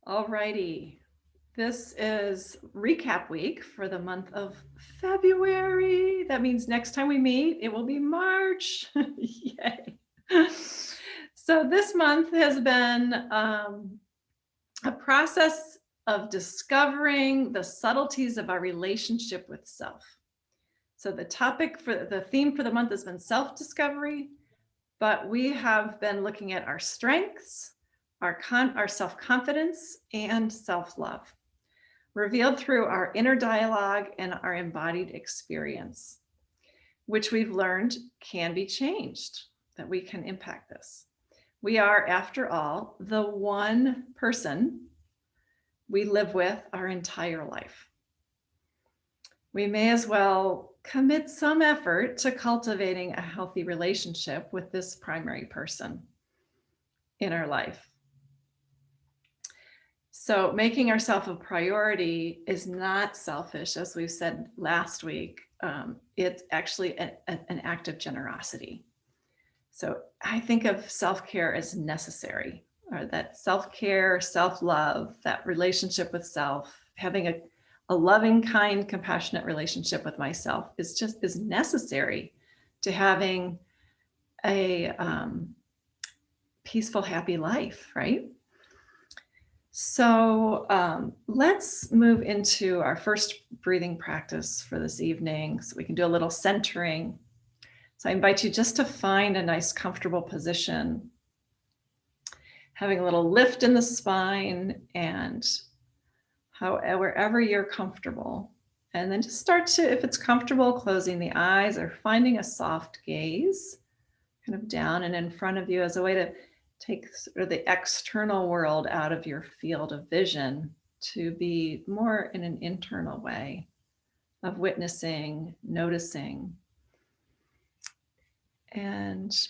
Alrighty. This is recap week for the month of February. That means next time we meet, it will be March. Yay. So this month has been a process of discovering the subtleties of our relationship with self. So the theme for the month has been self-discovery, but we have been looking at our strengths, our self-confidence, and self-love, revealed through our inner dialogue and our embodied experience, which we've learned can be changed, that we can impact this. We are, after all, the one person we live with our entire life. We may as well commit some effort to cultivating a healthy relationship with this primary person in our life. So making ourselves a priority is not selfish, as we've said last week. It's actually an act of generosity. So I think of self-care as necessary, or that self-care, self-love, that relationship with self, having a loving, kind, compassionate relationship with myself is necessary to having a peaceful, happy life, right? So let's move into our first breathing practice for this evening, so we can do a little centering. So I invite you just to find a nice, comfortable position, having a little lift in the spine and wherever you're comfortable. And then just start to, if it's comfortable, closing the eyes or finding a soft gaze kind of down and in front of you as a way to take sort of the external world out of your field of vision to be more in an internal way of witnessing, noticing, and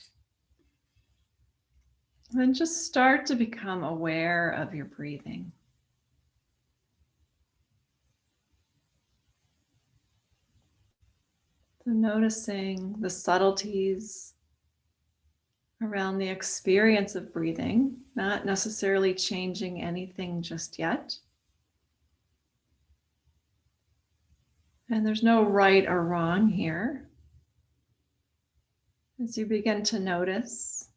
then just start to become aware of your breathing. So noticing the subtleties around the experience of breathing, not necessarily changing anything just yet. And there's no right or wrong here. As you begin to notice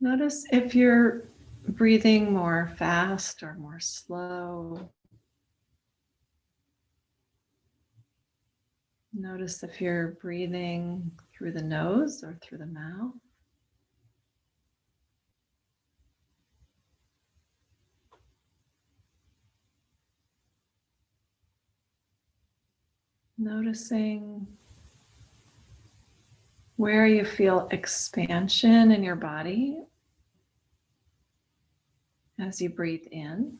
if you're breathing more fast or more slow. Notice if you're breathing through the nose or through the mouth. Noticing where you feel expansion in your body as you breathe in,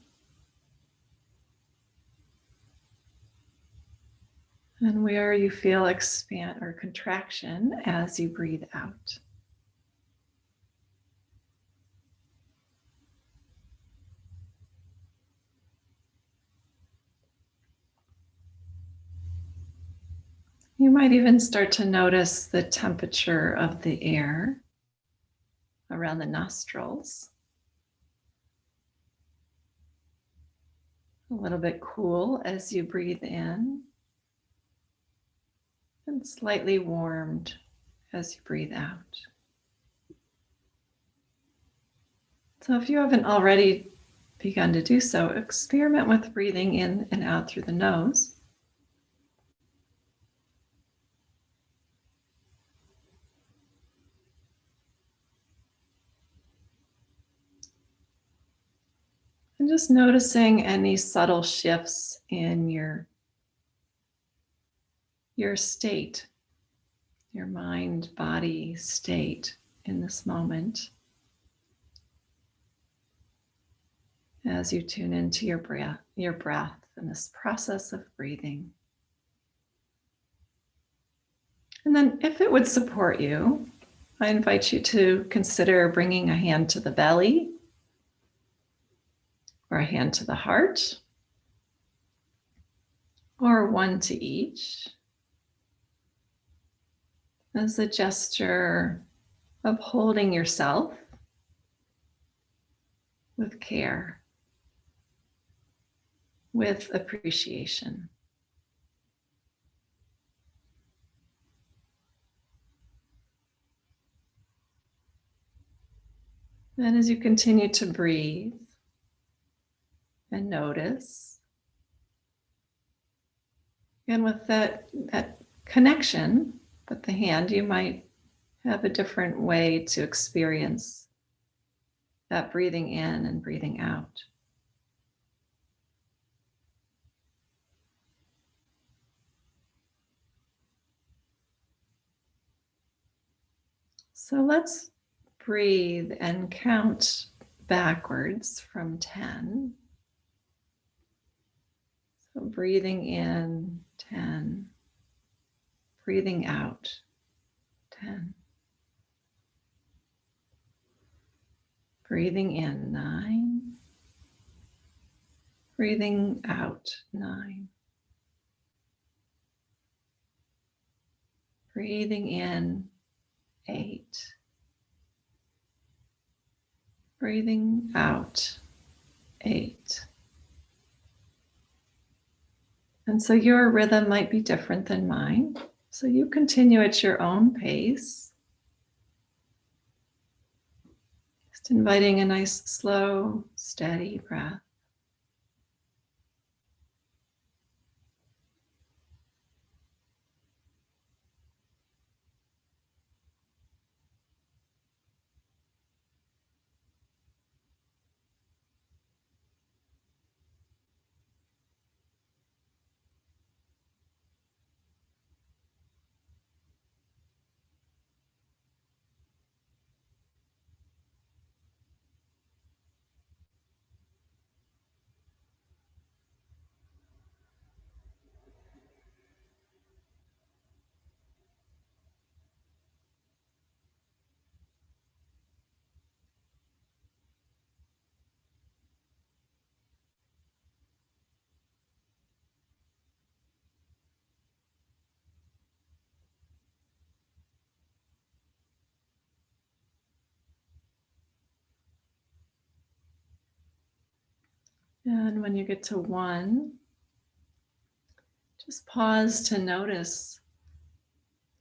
and where you feel expand or contraction as you breathe out. You might even start to notice the temperature of the air around the nostrils. A little bit cool as you breathe in, and slightly warmed as you breathe out. So if you haven't already begun to do so, experiment with breathing in and out through the nose. And just noticing any subtle shifts in your state, your mind, body state in this moment as you tune into your breath and this process of breathing. And then if it would support you, I invite you to consider bringing a hand to the belly or a hand to the heart, or one to each, as a gesture of holding yourself with care, with appreciation. And as you continue to breathe and notice, and with that connection with the hand, you might have a different way to experience that breathing in and breathing out. So let's breathe and count backwards from 10. So breathing in, 10. Breathing out, 10. Breathing in, 9. Breathing out, 9. Breathing in, 8. Breathing out, 8. And so your rhythm might be different than mine. So you continue at your own pace. Just inviting a nice, slow, steady breath. And when you get to 1, just pause to notice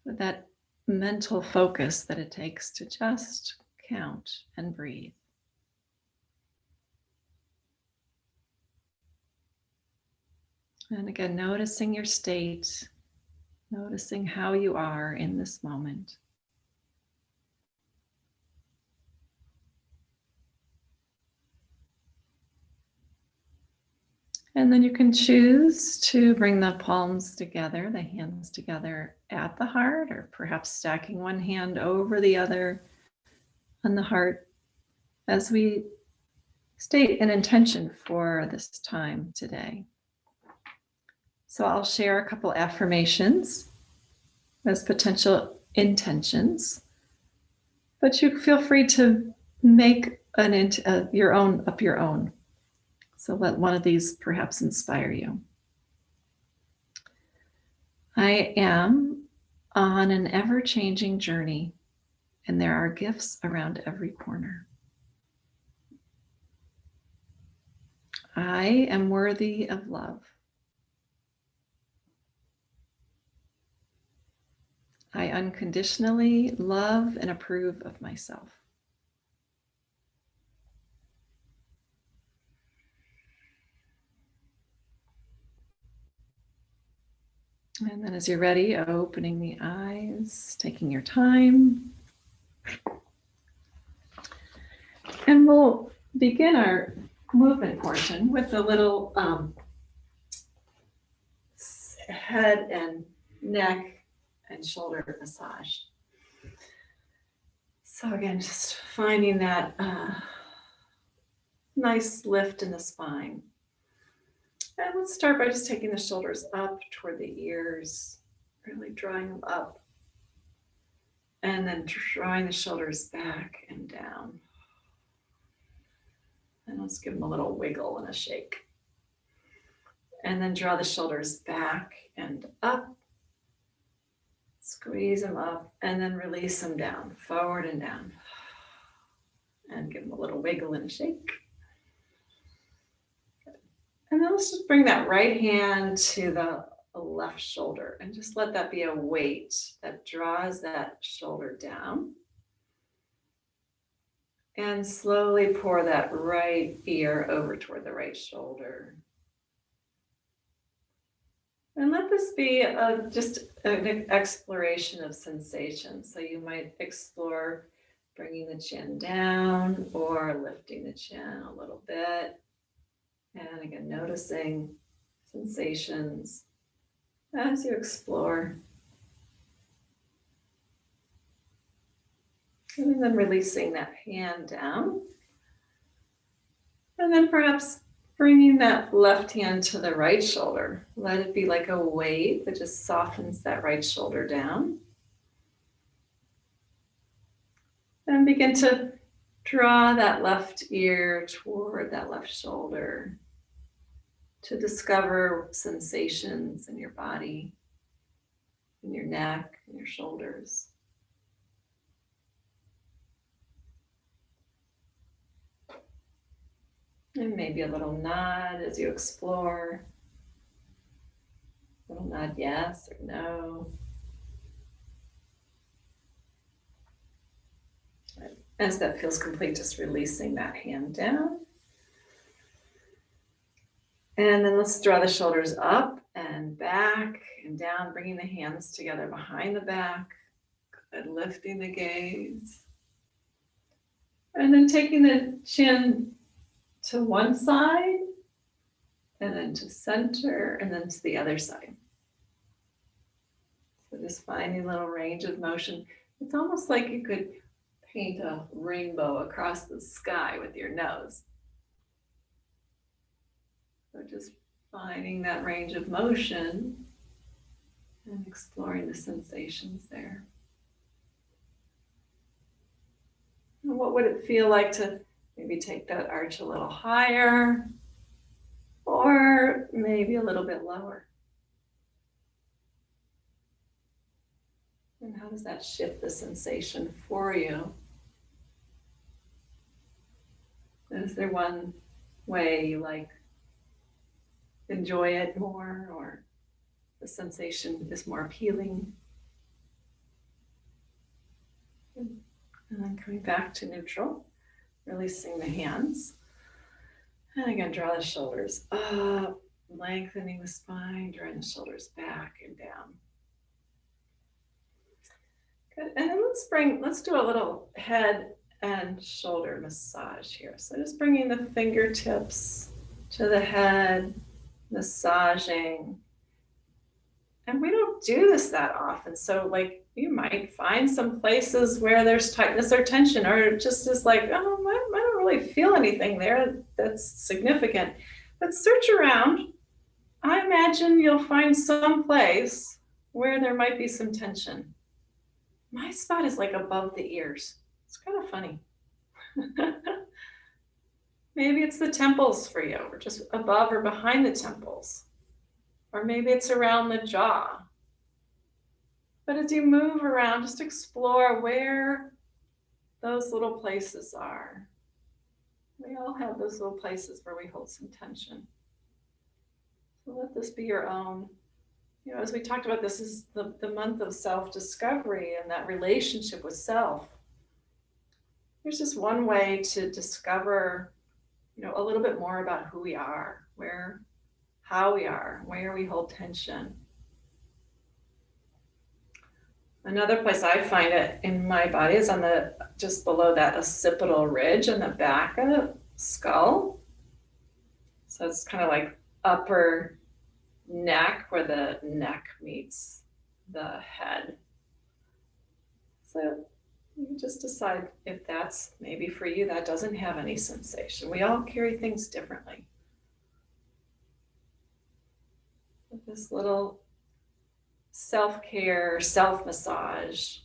that mental focus that it takes to just count and breathe. And again, noticing your state, noticing how you are in this moment. And then you can choose to bring the palms together, the hands together at the heart, or perhaps stacking one hand over the other on the heart as we state an intention for this time today. So I'll share a couple affirmations as potential intentions, but you feel free to make your own. So let one of these perhaps inspire you. I am on an ever-changing journey, and there are gifts around every corner. I am worthy of love. I unconditionally love and approve of myself. And then as you're ready, opening the eyes, taking your time. And we'll begin our movement portion with a little head and neck and shoulder massage. So again, just finding that nice lift in the spine. And let's start by just taking the shoulders up toward the ears, really drawing them up. And then drawing the shoulders back and down. And let's give them a little wiggle and a shake. And then draw the shoulders back and up. Squeeze them up and then release them down, forward and down. And give them a little wiggle and a shake. And then let's just bring that right hand to the left shoulder and just let that be a weight that draws that shoulder down. And slowly pour that right ear over toward the right shoulder. And let this be just an exploration of sensation. So you might explore bringing the chin down or lifting the chin a little bit. And again, noticing sensations as you explore. And then releasing that hand down. And then perhaps bringing that left hand to the right shoulder. Let it be like a weight that just softens that right shoulder down. And begin to draw that left ear toward that left shoulder to discover sensations in your body, in your neck, in your shoulders. And maybe a little nod as you explore. A little nod, yes or no. As that feels complete, just releasing that hand down. And then let's draw the shoulders up and back and down, bringing the hands together behind the back. Good, lifting the gaze. And then taking the chin to one side, and then to center, and then to the other side. So just finding a little range of motion. It's almost like you could paint a rainbow across the sky with your nose. So just finding that range of motion and exploring the sensations there. And what would it feel like to maybe take that arch a little higher or maybe a little bit lower? And how does that shift the sensation for you? Is there one way you enjoy it more, or the sensation is more appealing? And then coming back to neutral, releasing the hands. And again, draw the shoulders up, lengthening the spine, drawing the shoulders back and down. Good. And then let's do a little head and shoulder massage here. So just bringing the fingertips to the head, massaging. And we don't do this that often. So you might find some places where there's tightness or tension, or just is I don't really feel anything there that's significant. But search around. I imagine you'll find some place where there might be some tension. My spot is above the ears. It's kind of funny. Maybe it's the temples for you, or just above or behind the temples. Or maybe it's around the jaw. But as you move around, just explore where those little places are. We all have those little places where we hold some tension. So let this be your own. As we talked about, this is the month of self-discovery and that relationship with self. There's just one way to discover, a little bit more about who we are, how we are, where we hold tension. Another place I find it in my body is on just below that occipital ridge in the back of the skull. So it's kind of like upper neck, where the neck meets the head. So you just decide if that's maybe for you, that doesn't have any sensation. We all carry things differently. With this little self-care, self-massage.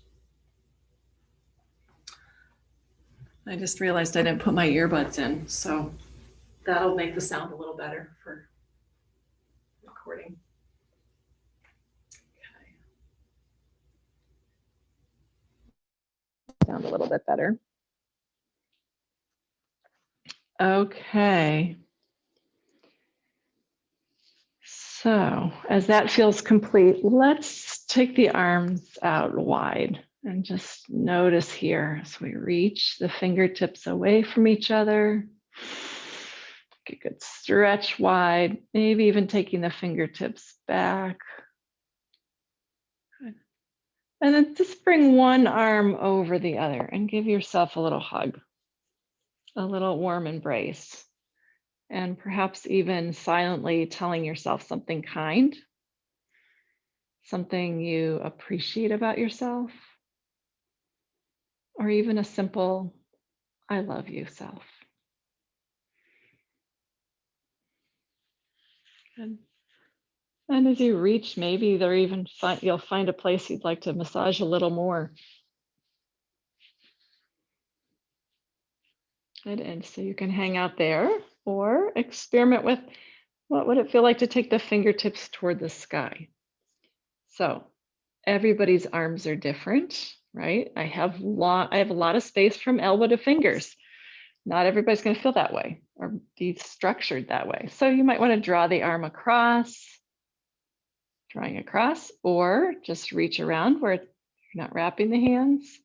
I just realized I didn't put my earbuds in, so that'll make the sound a little better for recording. Okay. Sound a little bit better. Okay. So as that feels complete, let's take the arms out wide and just notice here as we reach the fingertips away from each other. Get a good stretch wide, maybe even taking the fingertips back. Good. And then just bring one arm over the other and give yourself a little hug, a little warm embrace, and perhaps even silently telling yourself something kind, something you appreciate about yourself, or even a simple, I love you self. Good. And as you reach, maybe you'll find a place you'd like to massage a little more. Good. And so you can hang out there or experiment with what would it feel like to take the fingertips toward the sky. So everybody's arms are different, right? I have a lot of space from elbow to fingers. Not everybody's going to feel that way or be structured that way. So you might want to draw the arm across, drawing across, or just reach around where you're not wrapping the hands.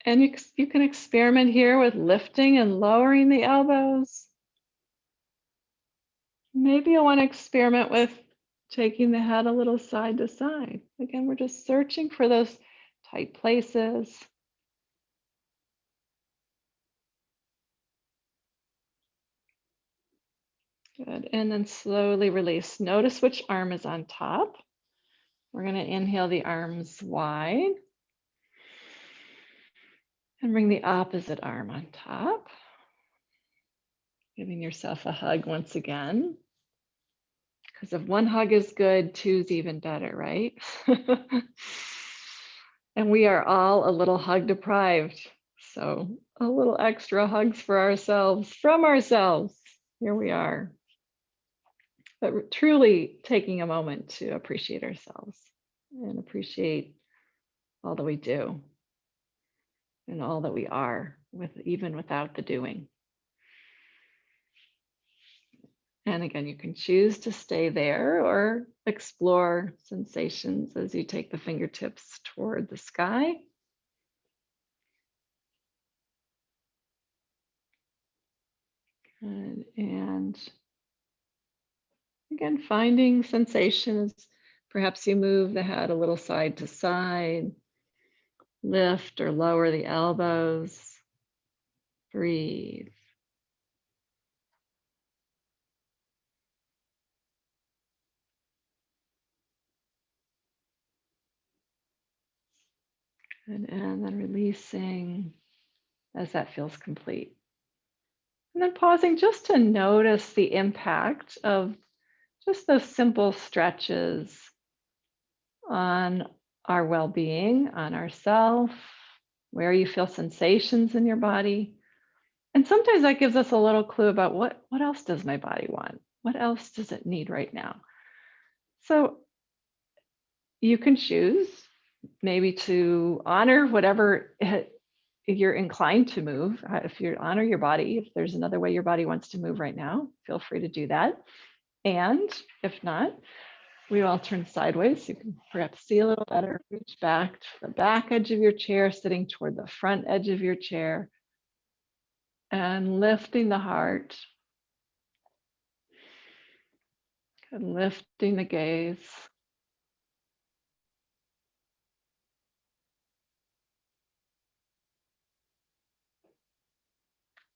And you can experiment here with lifting and lowering the elbows. Maybe you'll want to experiment with taking the head a little side to side. Again, we're just searching for those tight places. Good. And then slowly release. Notice which arm is on top. We're going to inhale the arms wide and bring the opposite arm on top. Giving yourself a hug once again. Because if one hug is good, two's even better, right? And we are all a little hug deprived. So a little extra hugs for ourselves, from ourselves. Here we are. But truly taking a moment to appreciate ourselves and appreciate all that we do and all that we are, even without the doing. And again, you can choose to stay there or explore sensations as you take the fingertips toward the sky. Good. And again, finding sensations. Perhaps you move the head a little side to side, lift or lower the elbows, breathe. And then releasing as that feels complete. And then pausing just to notice the impact of just those simple stretches on our well-being, on ourself, where you feel sensations in your body. And sometimes that gives us a little clue about what else does my body want? What else does it need right now? So you can choose maybe to honor whatever you're inclined to move. If you honor your body, if there's another way your body wants to move right now, feel free to do that. And if not, we all turn sideways. You can perhaps see a little better. Reach back to the back edge of your chair, sitting toward the front edge of your chair, and lifting the heart, and lifting the gaze.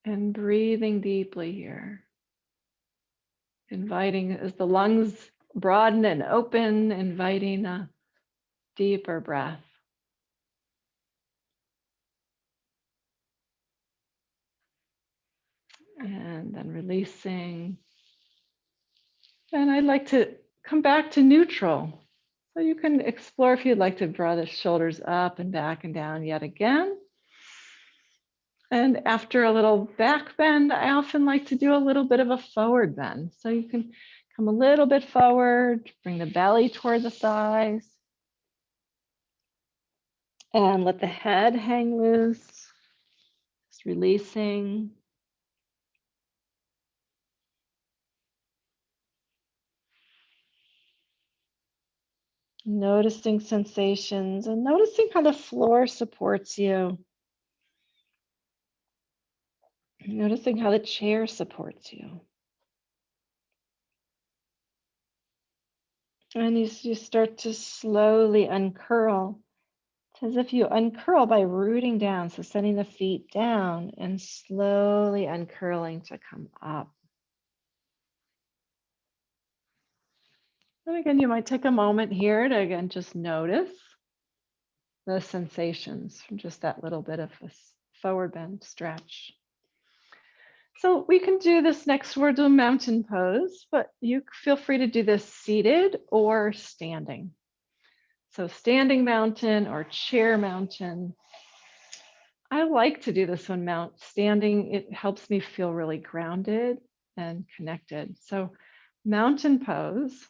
And breathing deeply here. Inviting, as the lungs broaden and open, inviting a deeper breath. And then releasing. And I'd like to come back to neutral. So you can explore if you'd like to draw the shoulders up and back and down yet again. And after a little back bend, I often like to do a little bit of a forward bend. So you can come a little bit forward, bring the belly toward the thighs, and let the head hang loose, just releasing. Noticing sensations and noticing how the floor supports you. Noticing how the chair supports you. And you start to slowly uncurl. It's as if you uncurl by rooting down. So sending the feet down and slowly uncurling to come up. And again, you might take a moment here to again just notice the sensations from just that little bit of a forward bend stretch. So we can do this next, we'll do mountain pose, but you feel free to do this seated or standing. So standing mountain or chair mountain. I like to do this one standing. It helps me feel really grounded and connected. So mountain pose,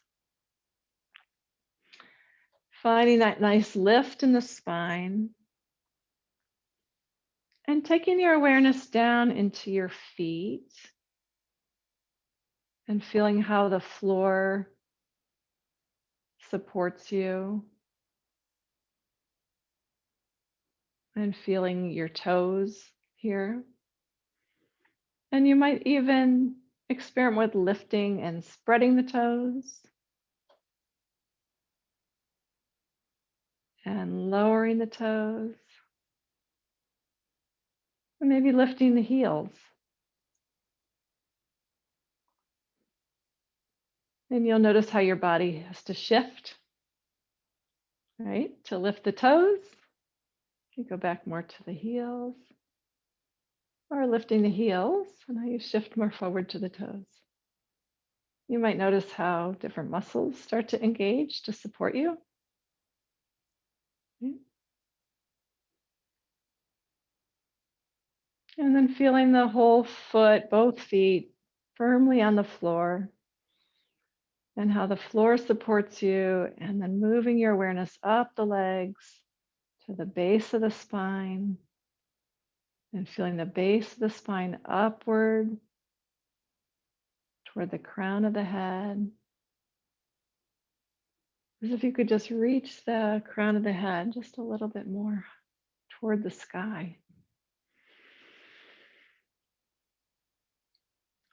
finding that nice lift in the spine and taking your awareness down into your feet and feeling how the floor supports you and feeling your toes here. And you might even experiment with lifting and spreading the toes and lowering the toes. And maybe lifting the heels. And you'll notice how your body has to shift, right? To lift the toes, you go back more to the heels, or lifting the heels, and how you shift more forward to the toes. You might notice how different muscles start to engage to support you. Okay. And then feeling the whole foot, both feet, firmly on the floor, and how the floor supports you, and then moving your awareness up the legs to the base of the spine, and feeling the base of the spine upward toward the crown of the head. As if you could just reach the crown of the head just a little bit more toward the sky.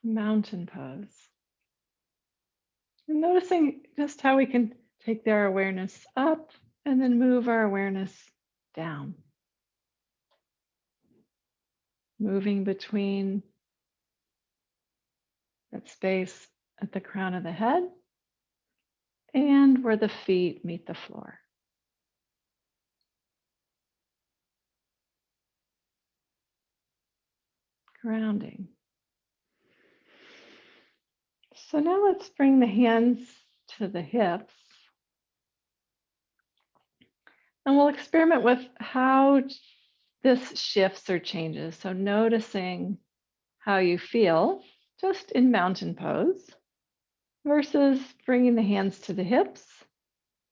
Mountain pose. And noticing just how we can take their awareness up and then move our awareness down. Moving between that space at the crown of the head and where the feet meet the floor. Grounding. So now let's bring the hands to the hips. And we'll experiment with how this shifts or changes. So noticing how you feel just in mountain pose versus bringing the hands to the hips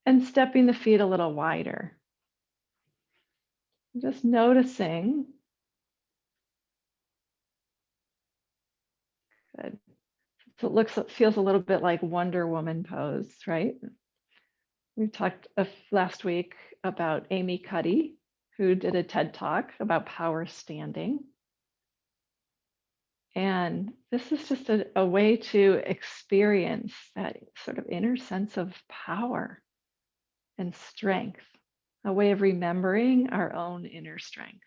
and stepping the feet a little wider. Just noticing. Good. So it feels a little bit like Wonder Woman pose, right? We talked last week about Amy Cuddy, who did a TED Talk about power standing. And this is just a way to experience that sort of inner sense of power and strength, a way of remembering our own inner strength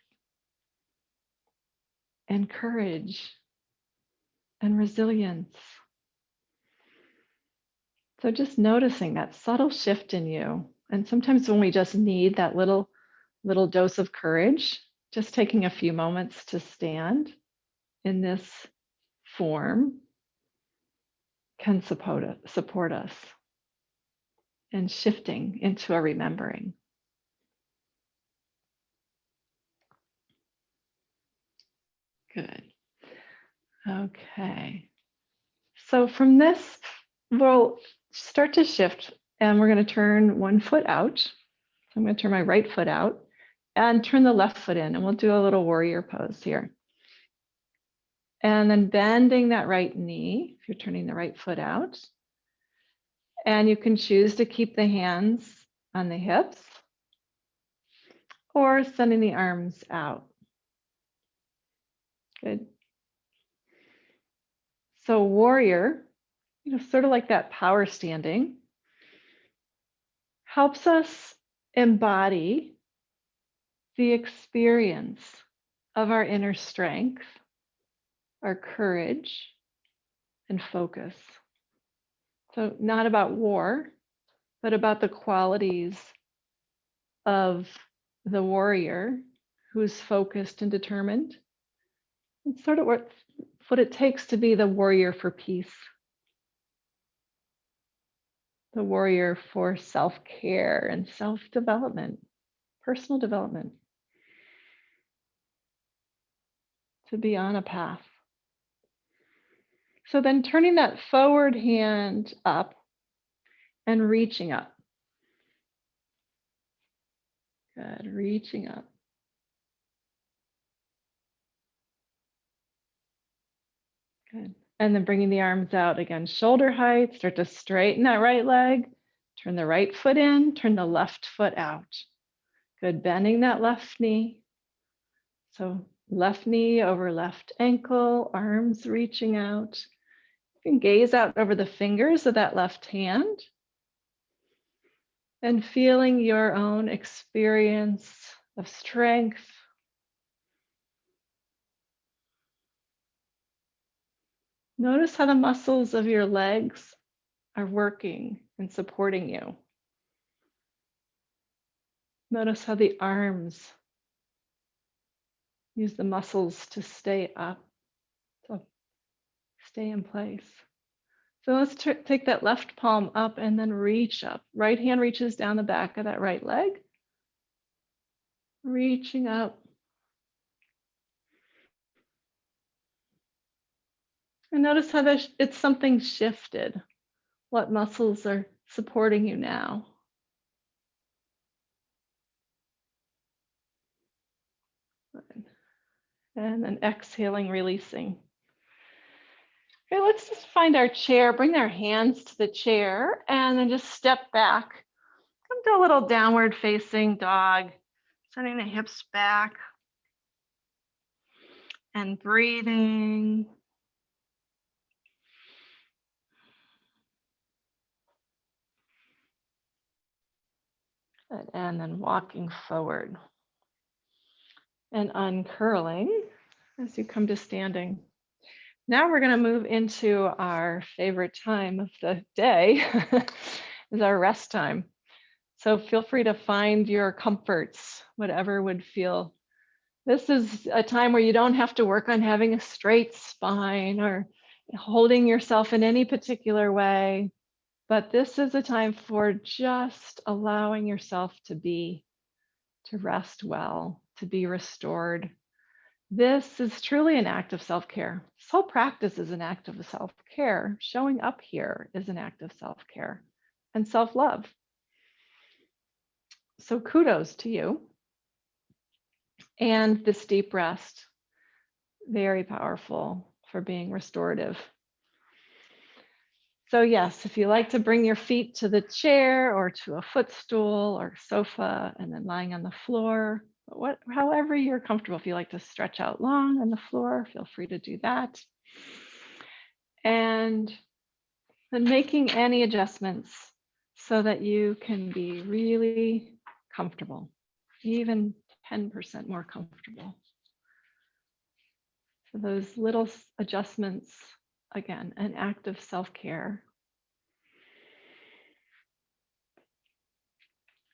and courage and resilience. So just noticing that subtle shift in you. And sometimes when we just need that little dose of courage, just taking a few moments to stand in this form can support us and shifting into a remembering. Good. Okay. So from this, we'll start to shift and we're going to turn one foot out. So I'm going to turn my right foot out and turn the left foot in, and we'll do a little warrior pose here. And then bending that right knee, if you're turning the right foot out. And you can choose to keep the hands on the hips or sending the arms out. Good. So warrior, sort of like that power standing, helps us embody the experience of our inner strength, our courage, and focus. So not about war, but about the qualities of the warrior who's focused and determined. It's sort of what it takes to be the warrior for peace, the warrior for self-care and self-development, personal development, to be on a path. So then turning that forward hand up and reaching up. Good, reaching up. Good. And then bringing the arms out again, shoulder height. Start to straighten that right leg. Turn the right foot in, turn the left foot out. Good, bending that left knee. So left knee over left ankle, arms reaching out. You can gaze out over the fingers of that left hand and feeling your own experience of strength. Notice how the muscles of your legs are working and supporting you. Notice how the arms use the muscles to stay up, to stay in place. So let's take that left palm up and then reach up. Right hand reaches down the back of that right leg, reaching up. And notice how it's something shifted. What muscles are supporting you now? And then exhaling, releasing. Okay, let's just find our chair, bring our hands to the chair, and then just step back. Come to a little downward facing dog, sending the hips back and breathing. Good. And then walking forward and uncurling as you come to standing. Now we're going to move into our favorite time of the day, is our rest time. So feel free to find your comforts, whatever would feel. This is a time where you don't have to work on having a straight spine or holding yourself in any particular way, but this is a time for just allowing yourself to rest well, to be restored. This is truly an act of self-care. This whole practice is an act of self-care. Showing up here is an act of self-care and self-love. So kudos to you. And this deep rest, very powerful for being restorative. So yes, if you like to bring your feet to the chair or to a footstool or sofa and then lying on the floor, however you're comfortable, if you like to stretch out long on the floor, feel free to do that. And then making any adjustments so that you can be really comfortable, even 10% more comfortable. So those little adjustments, again, an act of self-care.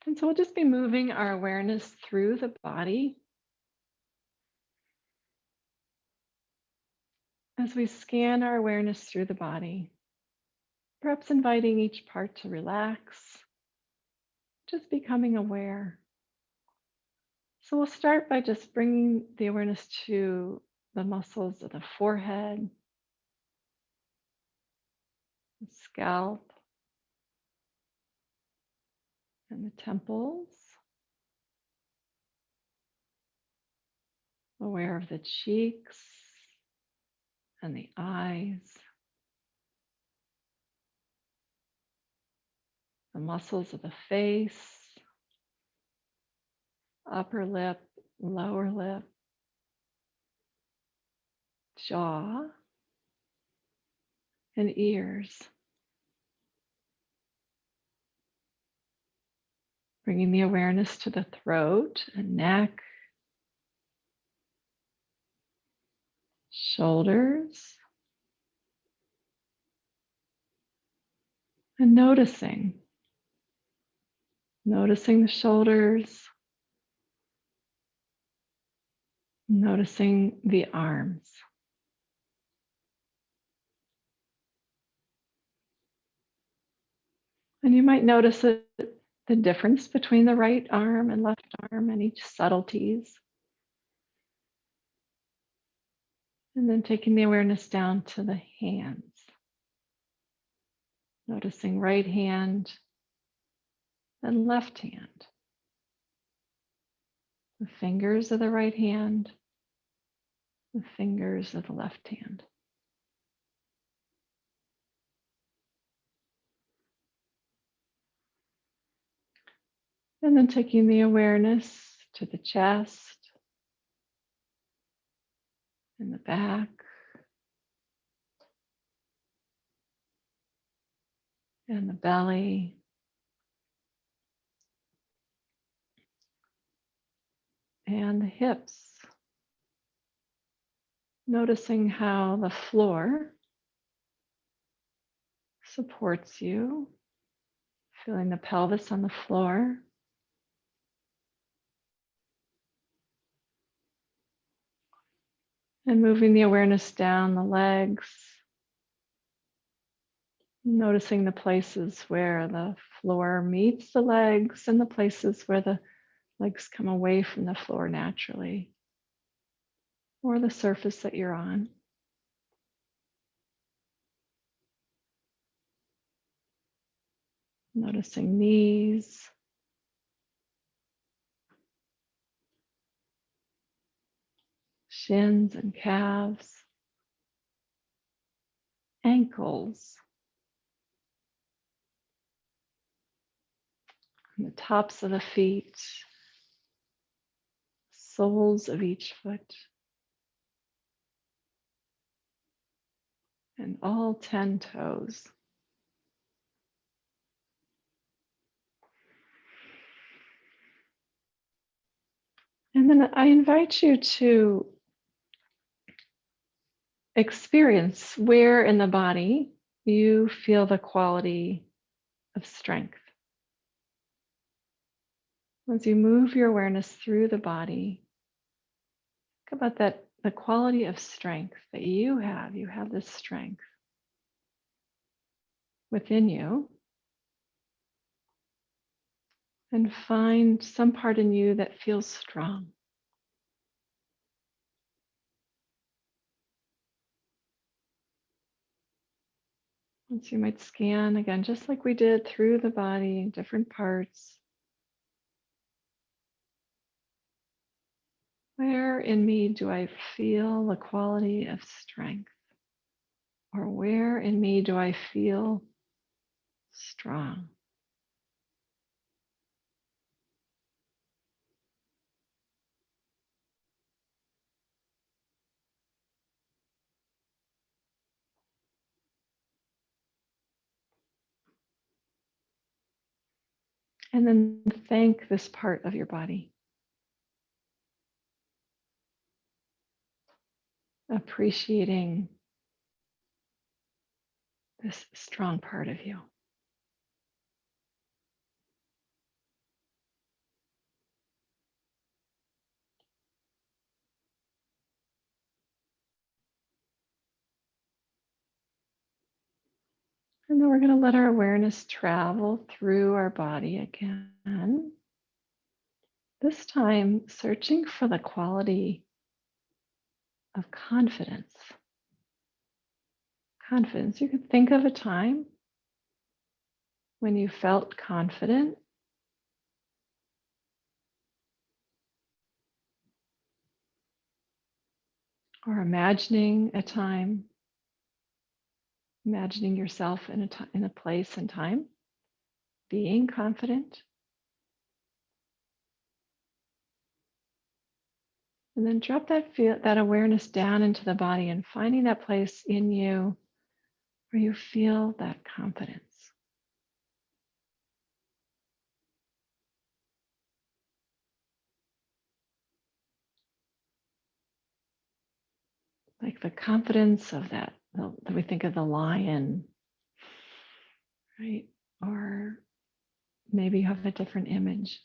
And so we'll just be moving our awareness through the body as we scan our awareness through the body, perhaps inviting each part to relax, just becoming aware. So we'll start by just bringing the awareness to the muscles of the forehead, the scalp, and the temples. Aware of the cheeks and the eyes, the muscles of the face, upper lip, lower lip, jaw, and ears. Bringing the awareness to the throat and neck, shoulders, and noticing the shoulders, noticing the arms. And you might notice the difference between the right arm and left arm and each subtleties. And then taking the awareness down to the hands. Noticing right hand and left hand. The fingers of the right hand, the fingers of the left hand. And then taking the awareness to the chest and the back and the belly and the hips. Noticing how the floor supports you, feeling the pelvis on the floor. And moving the awareness down the legs, noticing the places where the floor meets the legs and the places where the legs come away from the floor naturally, or the surface that you're on. Noticing knees, shins and calves, ankles, and the tops of the feet, soles of each foot, and all 10 toes. And then I invite you to experience where in the body you feel the quality of strength. As you move your awareness through the body, think about that, the quality of strength that you have. You have this strength within you. And find some part in you that feels strong. And so you might scan again, just like we did through the body, different parts. Where in me do I feel the quality of strength? Or where in me do I feel strong? And then thank this part of your body. Appreciating this strong part of you. And then we're going to let our awareness travel through our body again. This time, searching for the quality of confidence. Confidence. You could think of a time when you felt confident. Or imagining a time, imagining yourself in a place and time, being confident. And then drop that awareness down into the body and finding that place in you where you feel that confidence. Like the confidence of that we think of the lion, right? Or maybe you have a different image.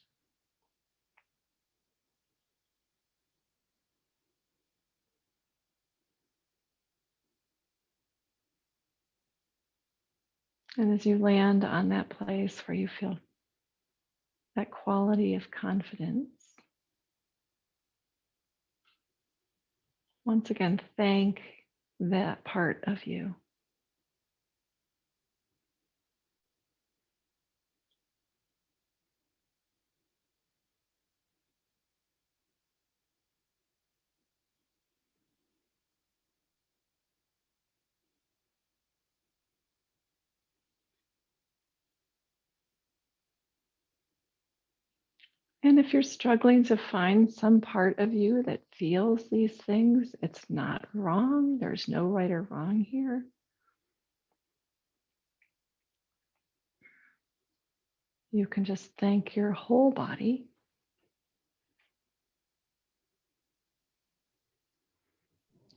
And as you land on that place where you feel that quality of confidence, once again, thank that part of you. And if you're struggling to find some part of you that feels these things, it's not wrong. There's no right or wrong here. You can just thank your whole body.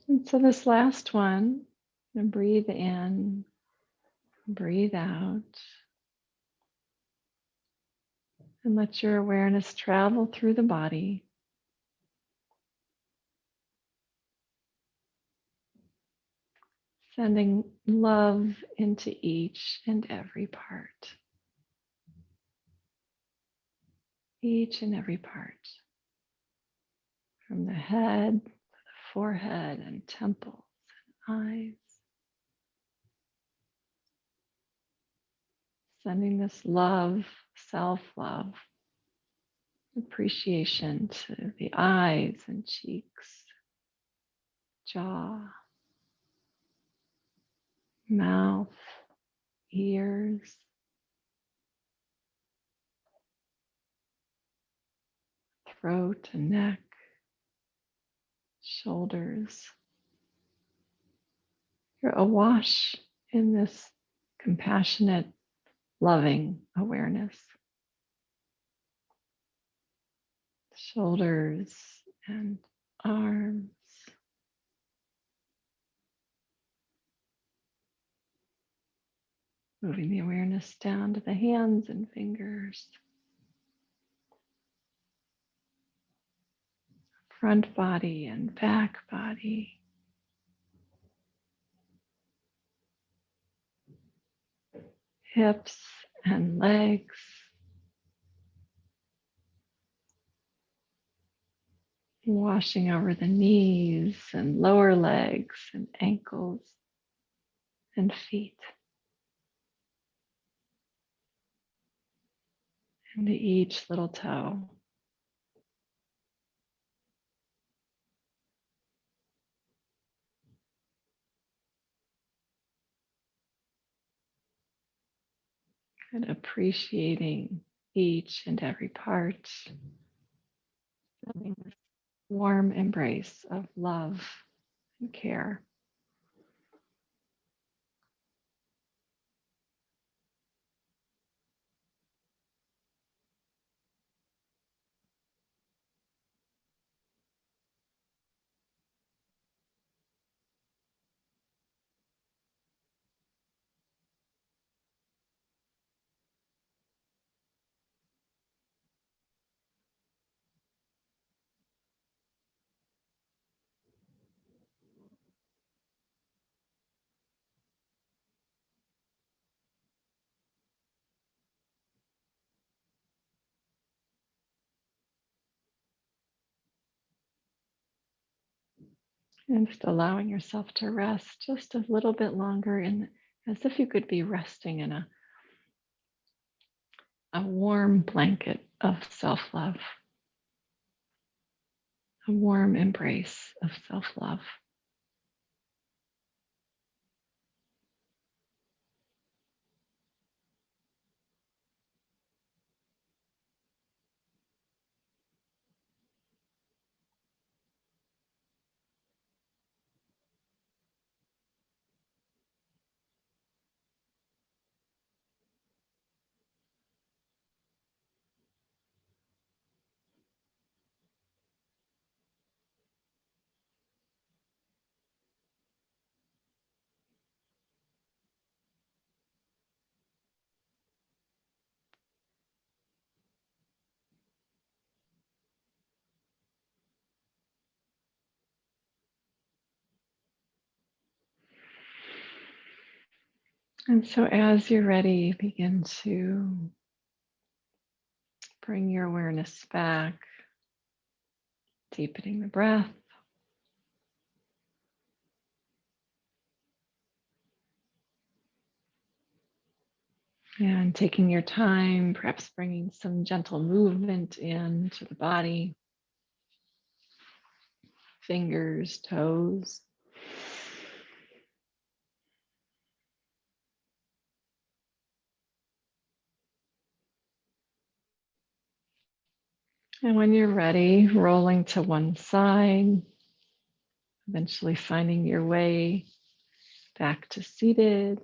And so this last one, and breathe in, breathe out, and let your awareness travel through the body. Sending love into each and every part. Each and every part. From the head to the forehead and temples and eyes. Sending this love, self-love, appreciation to the eyes and cheeks, jaw, mouth, ears, throat and neck, shoulders. You're awash in this compassionate, loving awareness. Shoulders and arms. Moving the awareness down to the hands and fingers. Front body and back body. Hips and legs. Washing over the knees and lower legs and ankles and feet. Into each little toe. And appreciating each and every part. Feeling this warm embrace of love and care. And just allowing yourself to rest just a little bit longer, and as if you could be resting in a warm blanket of self-love, a warm embrace of self-love. And so as you're ready, begin to bring your awareness back, deepening the breath. And taking your time, perhaps bringing some gentle movement into the body, fingers, toes. And when you're ready, rolling to one side, eventually finding your way back to seated.